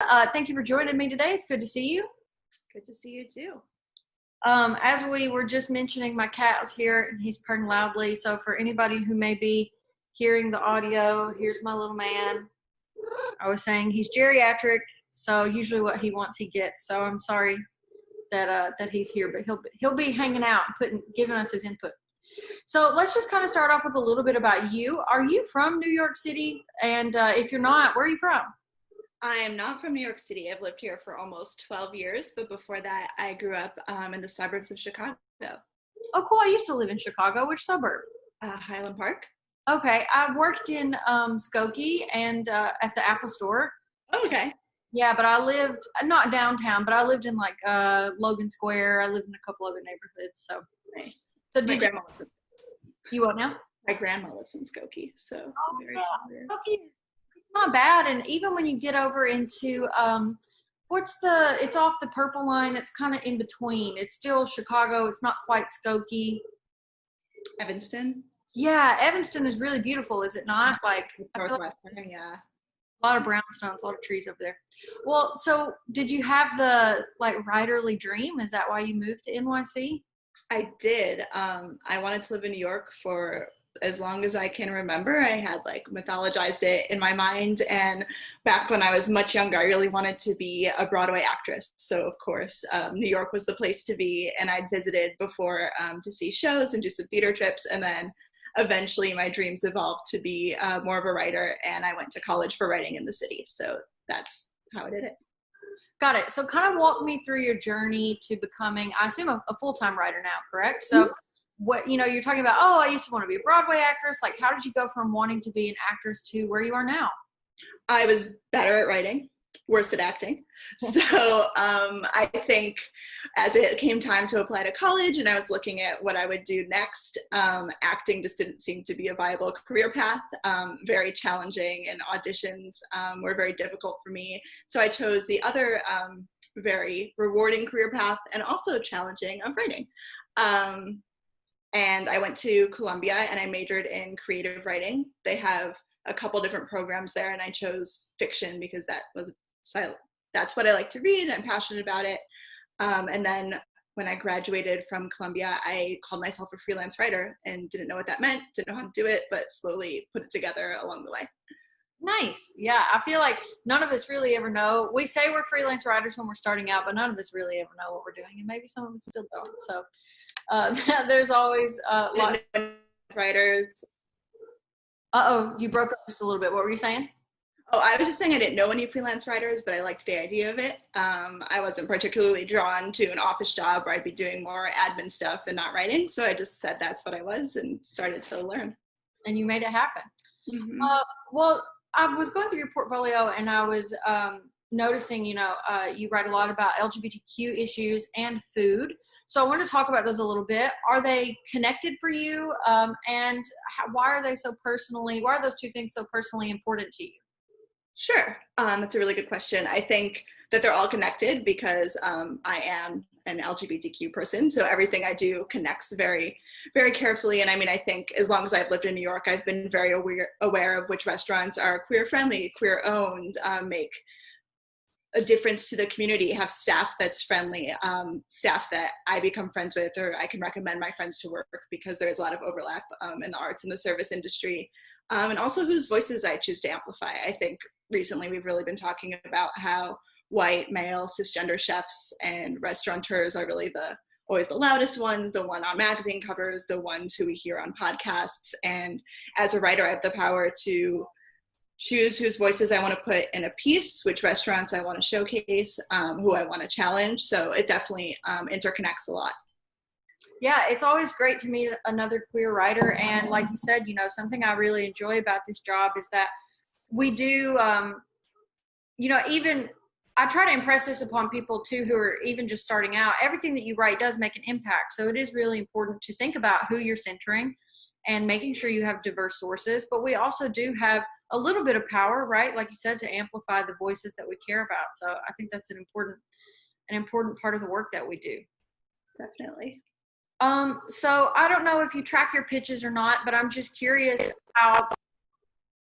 Thank you for joining me today. It's good to see you. Good to see you too. As we were just mentioning, my cat's here and he's purring loudly. So for anybody who may be hearing the audio, here's my little man. I was saying he's geriatric, so usually what he wants he gets. So I'm sorry that he's here, but he'll be hanging out and giving us his input. So let's just kind of start off with a little bit about you. Are you from New York City? And if you're not, where are you from? I am not from New York City. I've lived here for almost 12 years, but before that, I grew up in the suburbs of Chicago. Oh, cool. I used to live in Chicago. Which suburb? Highland Park. Okay. I worked in Skokie and at the Apple Store. Oh, okay. Yeah, but I lived, not downtown, but I lived in like Logan Square. I lived in a couple other neighborhoods. So nice. So did you what now? My grandma lives in Skokie, so very familiar. Skokie is not bad, and even when you get over into it's off the Purple Line, it's kind of in between. It's still Chicago, it's not quite Skokie. Evanston? Yeah, Evanston is really beautiful, is it not? Like Northwestern, yeah. A lot of brownstones, a lot of trees over there. Well, so did you have the like writerly dream? Is that why you moved to NYC? I did. I wanted to live in New York for as long as I can remember. I had like mythologized it in my mind. And back when I was much younger, I really wanted to be a Broadway actress. So of course, New York was the place to be. And I'd visited before to see shows and do some theater trips. And then eventually my dreams evolved to be more of a writer. And I went to college for writing in the city. So that's how I did it. Got it. So kind of walk me through your journey to becoming, I assume, a full-time writer now, correct? So what, you're talking about, I used to want to be a Broadway actress. Like, how did you go from wanting to be an actress to where you are now? I was better at writing, worse at acting. So I think as it came time to apply to college and I was looking at what I would do next, acting just didn't seem to be a viable career path. Very challenging, and auditions were very difficult for me. So I chose the other very rewarding career path and also challenging of writing. And I went to Columbia and I majored in creative writing. They have a couple different programs there, and I chose fiction because that's what I like to read. I'm passionate about it. And then when I graduated from Columbia, I called myself a freelance writer and didn't know what that meant, didn't know how to do it, but slowly put it together along the way. Nice. Yeah, I feel like none of us really ever know. We say we're freelance writers when we're starting out, but none of us really ever know what we're doing, and maybe some of us still don't. So there's always a lot of writers. You broke up just a little bit. What were you saying? Oh, I was just saying I didn't know any freelance writers, but I liked the idea of it. I wasn't particularly drawn to an office job where I'd be doing more admin stuff and not writing. So I just said that's what I was and started to learn. And you made it happen. Mm-hmm. Well, I was going through your portfolio and I was noticing, you write a lot about LGBTQ issues and food. So I wanted to talk about those a little bit. Are they connected for you? And why are those two things so personally important to you? Sure. That's a really good question. I think that they're all connected because I am an LGBTQ person. So everything I do connects very, very carefully. And I mean, I think as long as I've lived in New York, I've been very aware of which restaurants are queer friendly, queer owned, make a difference to the community, have staff that's friendly, staff that I become friends with, or I can recommend my friends to work because there's a lot of overlap in the arts and the service industry. And also whose voices I choose to amplify. I think recently we've really been talking about how white, male, cisgender chefs and restaurateurs are really always the loudest ones, the one on magazine covers, the ones who we hear on podcasts. And as a writer, I have the power to choose whose voices I want to put in a piece, which restaurants I want to showcase, who I want to challenge. So it definitely interconnects a lot. Yeah, it's always great to meet another queer writer. And like you said, something I really enjoy about this job is that we do, even I try to impress this upon people too who are even just starting out. Everything that you write does make an impact. So it is really important to think about who you're centering and making sure you have diverse sources. But we also do have a little bit of power, right? Like you said, to amplify the voices that we care about. So I think that's an important part of the work that we do. Definitely. So I don't know if you track your pitches or not, but I'm just curious how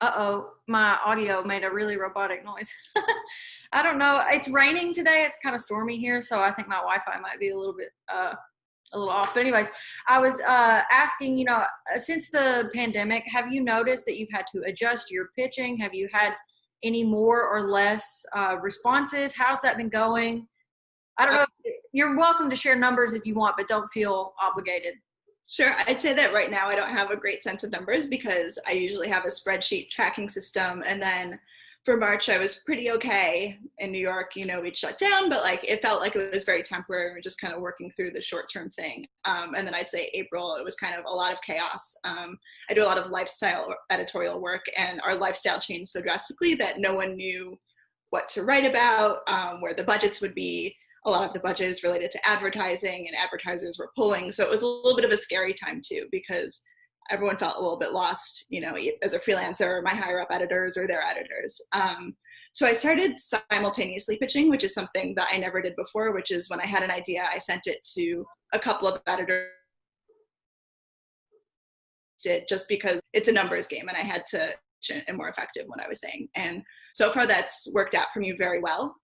Uh-oh, my audio made a really robotic noise. I don't know. It's raining today. It's kind of stormy here, so I think my Wi-Fi might be a little bit a little off. But anyways, I was asking, since the pandemic, have you noticed that you've had to adjust your pitching? Have you had any more or less responses? How's that been going? I don't know. You're welcome to share numbers if you want, but don't feel obligated. Sure. I'd say that right now I don't have a great sense of numbers because I usually have a spreadsheet tracking system. And then for March, I was pretty okay. In New York, we'd shut down, but like it felt like it was very temporary. We're just kind of working through the short-term thing. And then I'd say April, it was kind of a lot of chaos. I do a lot of lifestyle editorial work, and our lifestyle changed so drastically that no one knew what to write about, where the budgets would be. A lot of the budget is related to advertising, and advertisers were pulling. So it was a little bit of a scary time too, because everyone felt a little bit lost, as a freelancer, my higher up editors or their editors. So I started simultaneously pitching, which is something that I never did before, which is when I had an idea, I sent it to a couple of editors just because it's a numbers game and I had to and more effective what I was saying. And so far that's worked out for me very well.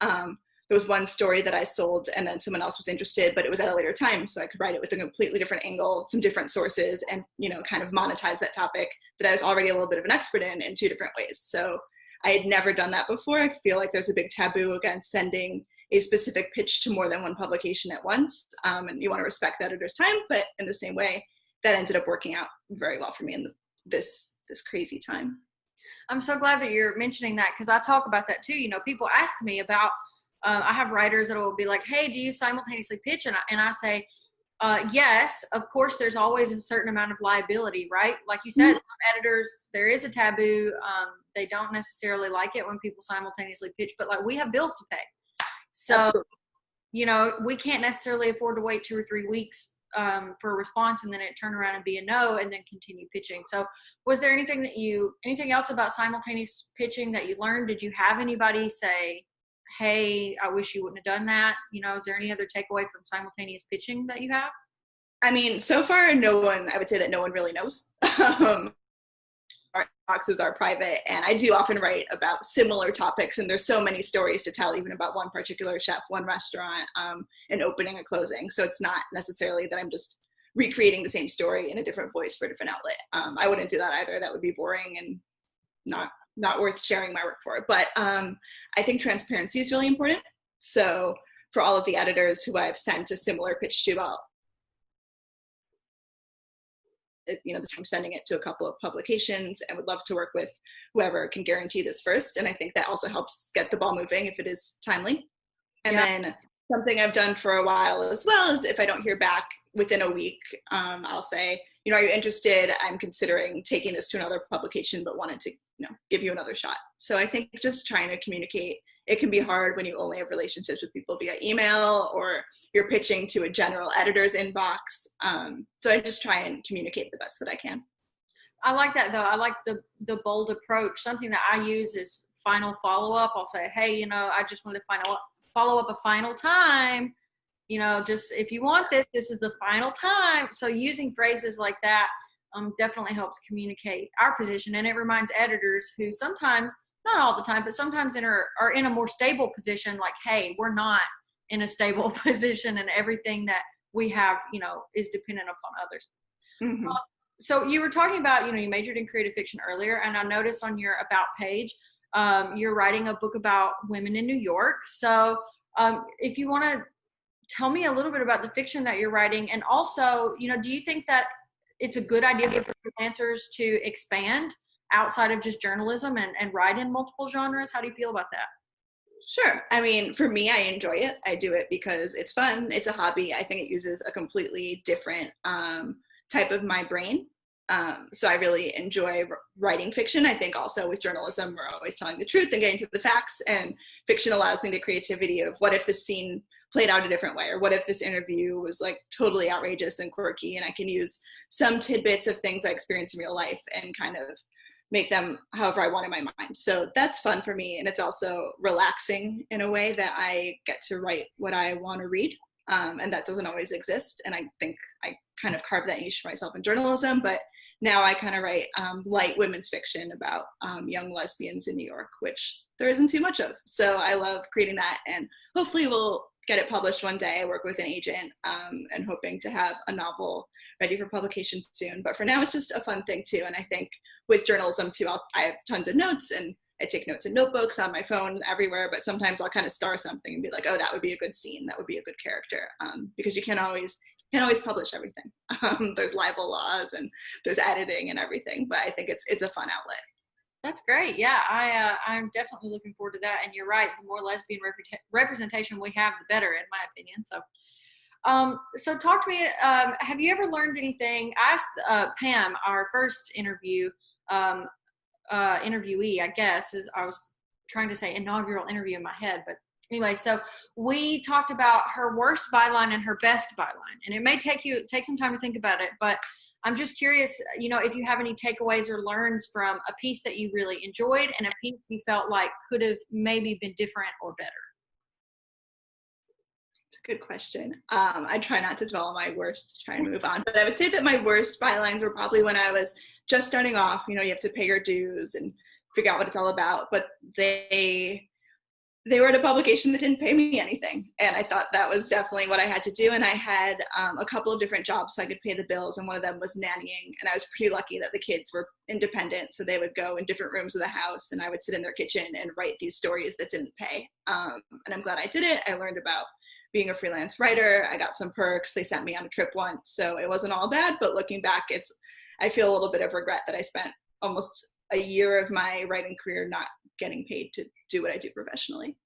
There was one story that I sold and then someone else was interested, but it was at a later time. So I could write it with a completely different angle, some different sources, and, kind of monetize that topic that I was already a little bit of an expert in 2 different ways. So I had never done that before. I feel like there's a big taboo against sending a specific pitch to more than one publication at once. And you want to respect the editor's time, but in the same way, that ended up working out very well for me in this crazy time. I'm so glad that you're mentioning that, because I talk about that too. People ask me about, I have writers that will be like, hey, do you simultaneously pitch? And I say, yes, of course, there's always a certain amount of liability, right? Like you said, some editors, there is a taboo. They don't necessarily like it when people simultaneously pitch, but like we have bills to pay. So, Absolutely. We can't necessarily afford to wait 2 or 3 weeks for a response and then it turn around and be a no and then continue pitching. So was there anything else about simultaneous pitching that you learned? Did you have anybody say, hey, I wish you wouldn't have done that? Is there any other takeaway from simultaneous pitching that you have? I mean, so far, I would say that no one really knows. Our boxes are private, and I do often write about similar topics, and there's so many stories to tell, even about one particular chef, one restaurant, an opening, a closing. So it's not necessarily that I'm just recreating the same story in a different voice for a different outlet. I wouldn't do that either. That would be boring and not worth sharing my work for. But I think transparency is really important. So for all of the editors who I've sent a similar pitch to, this time sending it to a couple of publications, and would love to work with whoever can guarantee this first. And I think that also helps get the ball moving if it is timely. And then something I've done for a while as well is if I don't hear back within a week, I'll say, are you interested? I'm considering taking this to another publication, but wanted to, give you another shot. So I think just trying to communicate, it can be hard when you only have relationships with people via email or you're pitching to a general editor's inbox. So I just try and communicate the best that I can. I like that though. I like the bold approach. Something that I use is final follow-up. I'll say, hey, I just want to follow up a final time. Just if you want this is the final time. So using phrases like that definitely helps communicate our position. And it reminds editors who sometimes, not all the time, but sometimes are in a more stable position, like, hey, we're not in a stable position and everything that we have, is dependent upon others. Mm-hmm. So you were talking about, you majored in creative fiction earlier, and I noticed on your About page, you're writing a book about women in New York. So if you want to tell me a little bit about the fiction that you're writing, and also, do you think that it's a good idea for freelancers to expand outside of just journalism and write in multiple genres? How do you feel about that? Sure. I mean, for me, I enjoy it. I do it because it's fun. It's a hobby. I think it uses a completely different type of my brain. So I really enjoy writing fiction. I think also with journalism, we're always telling the truth and getting to the facts, and fiction allows me the creativity of what if this scene played out a different way, or what if this interview was like totally outrageous and quirky, and I can use some tidbits of things I experience in real life and kind of make them however I want in my mind. So that's fun for me, and it's also relaxing in a way that I get to write what I want to read, and that doesn't always exist. And I think I kind of carved that niche for myself in journalism, but now I kind of write light women's fiction about young lesbians in New York, which there isn't too much of. So I love creating that, and hopefully we'll get it published one day. I work with an agent and hoping to have a novel ready for publication soon. But for now, it's just a fun thing too. And I think with journalism too, I have tons of notes, and I take notes in notebooks, on my phone, everywhere. But sometimes I'll kind of star something and be like, oh, that would be a good scene. That would be a good character. Because you can't always publish everything. There's libel laws and there's editing and everything. But I think it's a fun outlet. That's great. Yeah, I'm definitely looking forward to that. And you're right. The more lesbian representation we have, the better, in my opinion. So talk to me. Have you ever learned anything? I asked Pam, our first interviewee, I guess, is I was trying to say inaugural interview in my head, but anyway, so we talked about her worst byline and her best byline, and it may take some time to think about it, but I'm just curious, if you have any takeaways or learns from a piece that you really enjoyed and a piece you felt like could have maybe been different or better. It's a good question. I try not to dwell on my worst, try and move on, but I would say that my worst bylines were probably when I was just starting off. You have to pay your dues and figure out what it's all about, but they were at a publication that didn't pay me anything. And I thought that was definitely what I had to do. And I had a couple of different jobs so I could pay the bills. And one of them was nannying. And I was pretty lucky that the kids were independent. So they would go in different rooms of the house, and I would sit in their kitchen and write these stories that didn't pay. And I'm glad I did it. I learned about being a freelance writer. I got some perks. They sent me on a trip once. So it wasn't all bad, but looking back, I feel a little bit of regret that I spent almost a year of my writing career not getting paid to do what I do professionally.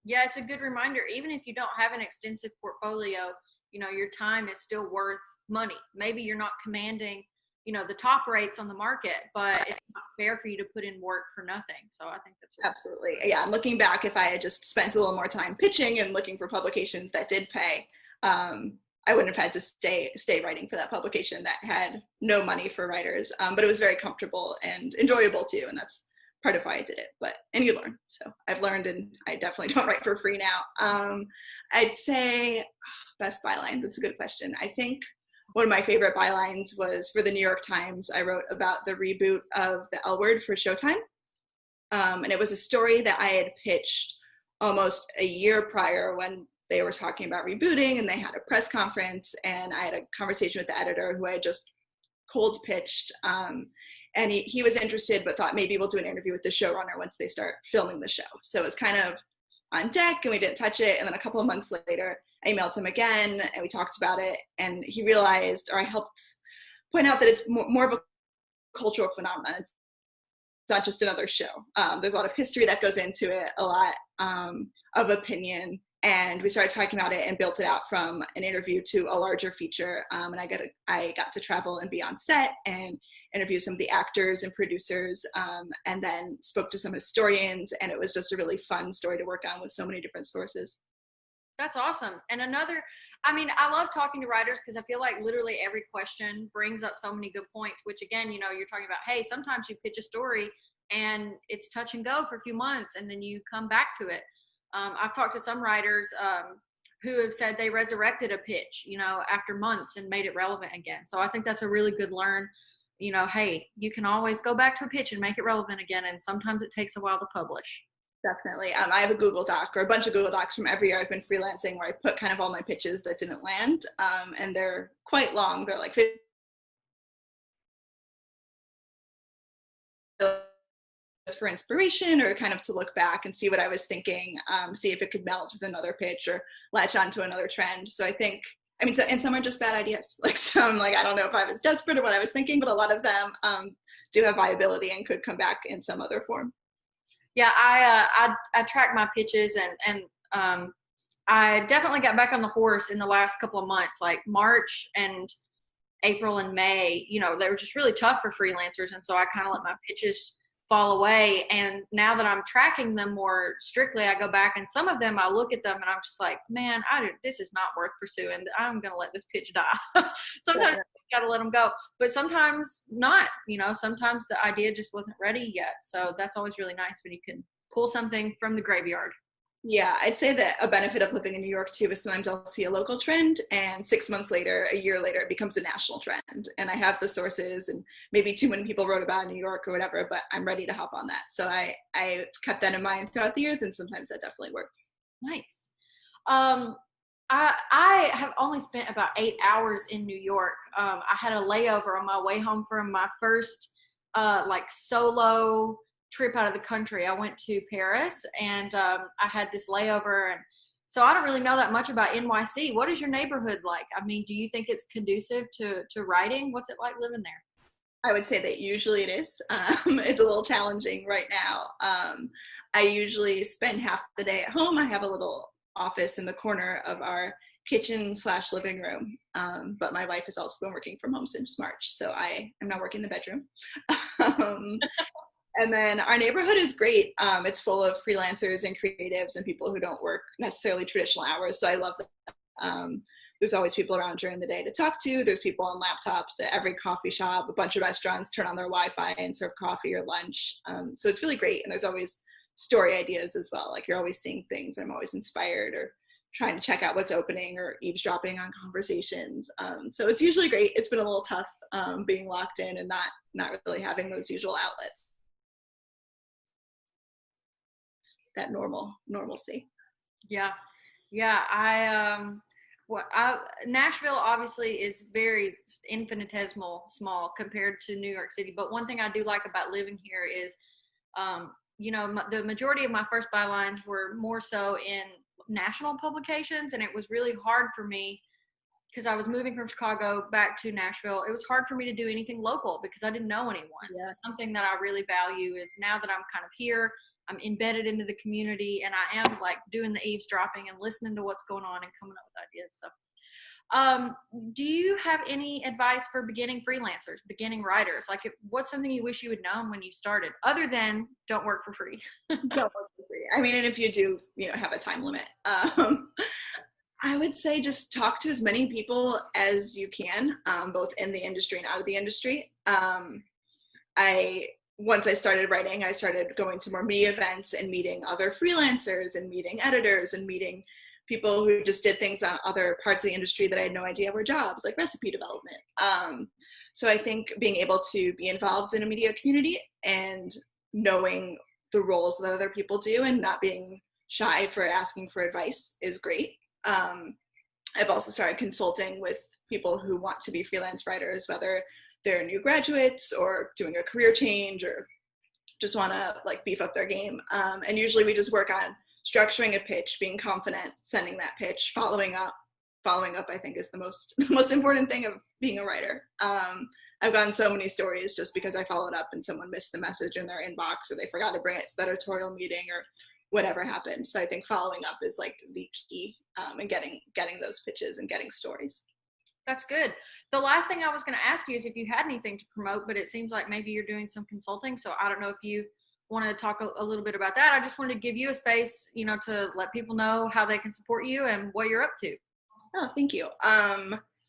Yeah, it's a good reminder. Even if you don't have an extensive portfolio, your time is still worth money. Maybe you're not commanding, the top rates on the market, but it's not fair for you to put in work for nothing. So I think that's really absolutely. Yeah, and looking back, if I had just spent a little more time pitching and looking for publications that did pay, I wouldn't have had to stay writing for that publication that had no money for writers. But it was very comfortable and enjoyable too, and that's part of why I did it. And you learn. So I've learned, and I definitely don't write for free now. I'd say best byline. That's a good question. I think one of my favorite bylines was for the New York Times. I wrote about the reboot of The L Word for Showtime. And it was a story that I had pitched almost a year prior when they were talking about rebooting, and they had a press conference, and I had a conversation with the editor who I had just cold pitched. And he was interested, but thought maybe we'll do an interview with the showrunner once they start filming the show. So it was kind of on deck, and we didn't touch it. And then a couple of months later, I emailed him again, and we talked about it. And he realized, or I helped point out, that it's more of a cultural phenomenon. It's not just another show. There's a lot of history that goes into it, a lot of opinion. And we started talking about it and built it out from an interview to a larger feature. And I got to travel and be on set and interview some of the actors and producers, and then spoke to some historians. And it was just a really fun story to work on with so many different sources. That's awesome. And I love talking to writers because I feel like literally every question brings up so many good points, which again, you're talking about, hey, sometimes you pitch a story and it's touch and go for a few months and then you come back to it. I've talked to some writers who have said they resurrected a pitch, after months and made it relevant again. So I think that's a really good learn. Hey, you can always go back to a pitch and make it relevant again. And sometimes it takes a while to publish. Definitely. I have a Google Doc, or a bunch of Google Docs from every year I've been freelancing, where I put kind of all my pitches that didn't land. And they're quite long. They're like 50 for inspiration, or kind of to look back and see what I was thinking, see if it could meld with another pitch or latch onto another trend. So I think, and some are just bad ideas. Like some, I don't know if I was desperate or what I was thinking, but a lot of them do have viability and could come back in some other form. Yeah, I track my pitches, and I definitely got back on the horse in the last couple of months, like March and April and May. They were just really tough for freelancers, and so I kind of let my pitches fall away. And now that I'm tracking them more strictly, I go back, and some of them I look at them and I'm just like, man, this is not worth pursuing. I'm gonna let this pitch die. Sometimes you gotta let them go, but sometimes not. Sometimes the idea just wasn't ready yet. So that's always really nice when you can pull something from the graveyard. Yeah, I'd say that a benefit of living in New York too is sometimes I'll see a local trend and 6 months later, a year later, it becomes a national trend. And I have the sources and maybe too many people wrote about it in New York or whatever, but I'm ready to hop on that. So I've kept that in mind throughout the years and sometimes that definitely works. Nice. Um, I have only spent about 8 hours in New York. I had a layover on my way home from my first like solo trip out of the country. I went to Paris and I had this layover, and so I don't really know that much about NYC. What is your neighborhood like? I mean, do you think it's conducive to writing? What's it like living there? I would say that usually it is. It's a little challenging right now. I usually spend half the day at home. I have a little office in the corner of our kitchen / living room. But my wife has also been working from home since March, so I am now working in the bedroom. um, and then our neighborhood is great. It's full of freelancers and creatives and people who don't work necessarily traditional hours. So I love that. There's always people around during the day to talk to. There's people on laptops at every coffee shop. A bunch of restaurants turn on their Wi-Fi and serve coffee or lunch. So it's really great. And there's always story ideas as well. Like you're always seeing things. I'm always inspired or trying to check out what's opening or eavesdropping on conversations. So it's usually great. It's been a little tough being locked in and not really having those usual outlets. That normalcy. Yeah. Yeah. Nashville obviously is very infinitesimal small compared to New York City. But one thing I do like about living here is, the majority of my first bylines were more so in national publications. And it was really hard for me because I was moving from Chicago back to Nashville. It was hard for me to do anything local because I didn't know anyone. Yeah. So something that I really value is now that I'm kind of here, I'm embedded into the community and I am like doing the eavesdropping and listening to what's going on and coming up with ideas. So, do you have any advice for beginning freelancers, beginning writers? Like what's something you wish you had known when you started other than don't work for free? Don't work for free. I mean, and if you do, have a time limit. I would say just talk to as many people as you can, both in the industry and out of the industry. Once I started writing, I started going to more media events and meeting other freelancers and meeting editors and meeting people who just did things on other parts of the industry that I had no idea were jobs, like recipe development. So I think being able to be involved in a media community and knowing the roles that other people do and not being shy for asking for advice is great. I've also started consulting with people who want to be freelance writers, whether they're new graduates or doing a career change or just want to like beef up their game. And usually we just work on structuring a pitch, being confident, sending that pitch, following up, I think is the most important thing of being a writer. I've gotten so many stories just because I followed up and someone missed the message in their inbox or they forgot to bring it to the editorial meeting or whatever happened. So I think following up is like the key and getting those pitches and getting stories. That's good. The last thing I was going to ask you is if you had anything to promote, but it seems like maybe you're doing some consulting. So I don't know if you want to talk a little bit about that. I just wanted to give you a space, to let people know how they can support you and what you're up to. Oh, thank you.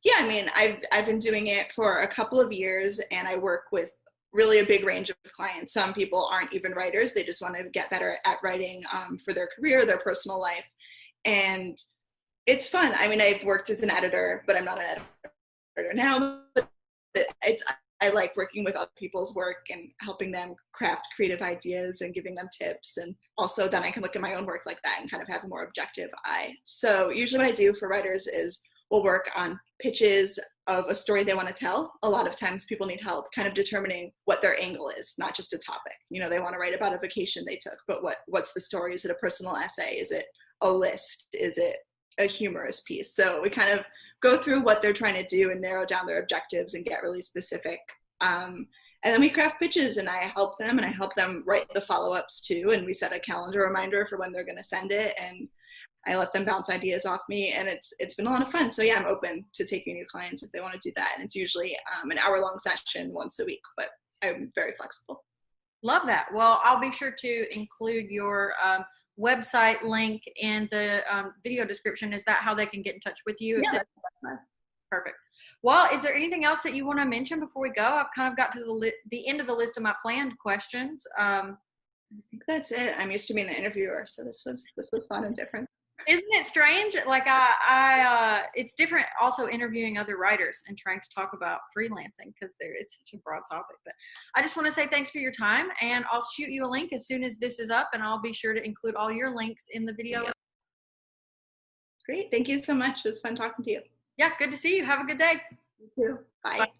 Yeah, I mean, I've been doing it for a couple of years and I work with really a big range of clients. Some people aren't even writers. They just want to get better at writing for their career, their personal life. And it's fun. I mean, I've worked as an editor, but I'm not an editor now. But I like working with other people's work and helping them craft creative ideas and giving them tips. And also then I can look at my own work like that and kind of have a more objective eye. So usually what I do for writers is we'll work on pitches of a story they want to tell. A lot of times people need help kind of determining what their angle is, not just a topic. They want to write about a vacation they took, but what's the story? Is it a personal essay? Is it a list? Is it a humorous piece? So we kind of go through what they're trying to do and narrow down their objectives and get really specific. And then we craft pitches and I help them write the follow-ups too. And we set a calendar reminder for when they're going to send it. And I let them bounce ideas off me and it's been a lot of fun. So yeah, I'm open to taking new clients if they want to do that. And it's usually an hour-long session once a week, but I'm very flexible. Love that. Well, I'll be sure to include your website link in the video description. Is that how they can get in touch with you? Yeah, that's fine. Perfect. Well, is there anything else that you want to mention before we go? I've kind of got to the end of the list of my planned questions. I think that's it. I'm used to being the interviewer, so this was fun and different. Isn't it strange? Like it's different also interviewing other writers and trying to talk about freelancing because it's such a broad topic. But I just want to say thanks for your time, and I'll shoot you a link as soon as this is up, and I'll be sure to include all your links in the video. Great. Thank you so much. It was fun talking to you. Yeah, good to see you. Have a good day. You too. Bye. Bye.